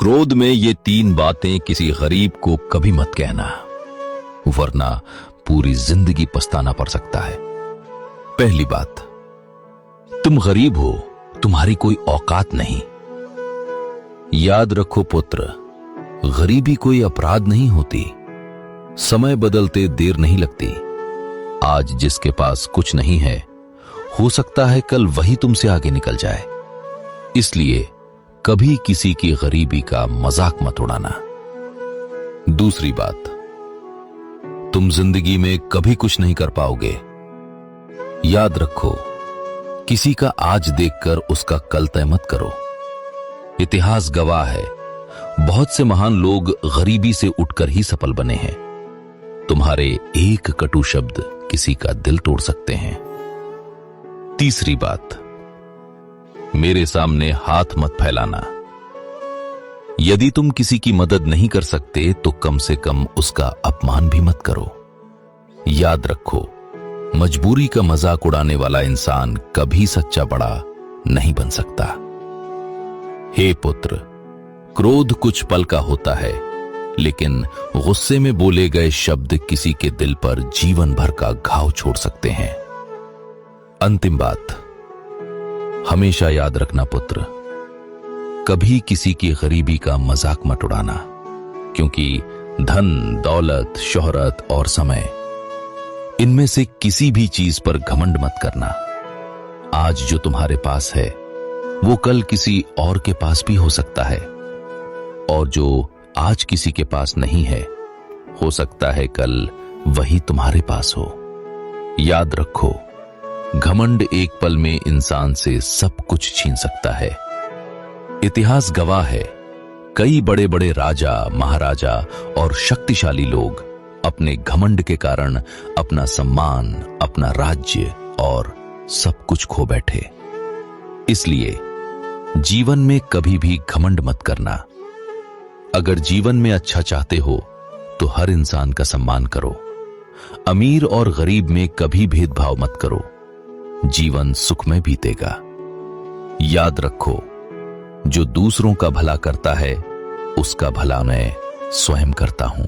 क्रोध में ये 3 बातें किसी गरीब को कभी मत कहना, वरना पूरी जिंदगी पछताना पड़ सकता है। पहली बात, तुम गरीब हो, तुम्हारी कोई औकात नहीं। याद रखो पुत्र, गरीबी कोई अपराध नहीं होती। समय बदलते देर नहीं लगती। आज जिसके पास कुछ नहीं है, हो सकता है कल वही तुमसे आगे निकल जाए। इसलिए कभी किसी की गरीबी का मजाक मत उड़ाना। दूसरी बात, तुम जिंदगी में कभी कुछ नहीं कर पाओगे। याद रखो, किसी का आज देखकर उसका कल तय मत करो। इतिहास गवाह है, बहुत से महान लोग गरीबी से उठकर ही सफल बने हैं। तुम्हारे एक कटु शब्द किसी का दिल तोड़ सकते हैं। तीसरी बात, मेरे सामने हाथ मत फैलाना। यदि तुम किसी की मदद नहीं कर सकते तो कम से कम उसका अपमान भी मत करो। याद रखो, मजबूरी का मजाक उड़ाने वाला इंसान कभी सच्चा बड़ा नहीं बन सकता। हे पुत्र, क्रोध कुछ पल का होता है, लेकिन गुस्से में बोले गए शब्द किसी के दिल पर जीवन भर का घाव छोड़ सकते हैं। अंतिम बात, हमेशा याद रखना पुत्र, कभी किसी की गरीबी का मजाक मत उड़ाना, क्योंकि धन, दौलत, शोहरत और समय, इनमें से किसी भी चीज पर घमंड मत करना। आज जो तुम्हारे पास है वो कल किसी और के पास भी हो सकता है, और जो आज किसी के पास नहीं है, हो सकता है कल वही तुम्हारे पास हो। याद रखो, घमंड एक पल में इंसान से सब कुछ छीन सकता है। इतिहास गवाह है, कई बड़े बड़े राजा, महाराजा और शक्तिशाली लोग अपने घमंड के कारण अपना सम्मान, अपना राज्य और सब कुछ खो बैठे। इसलिए जीवन में कभी भी घमंड मत करना। अगर जीवन में अच्छा चाहते हो तो हर इंसान का सम्मान करो। अमीर और गरीब में कभी भेदभाव मत करो। जीवन सुखमय बीतेगा। याद रखो, जो दूसरों का भला करता है उसका भला मैं स्वयं करता हूं।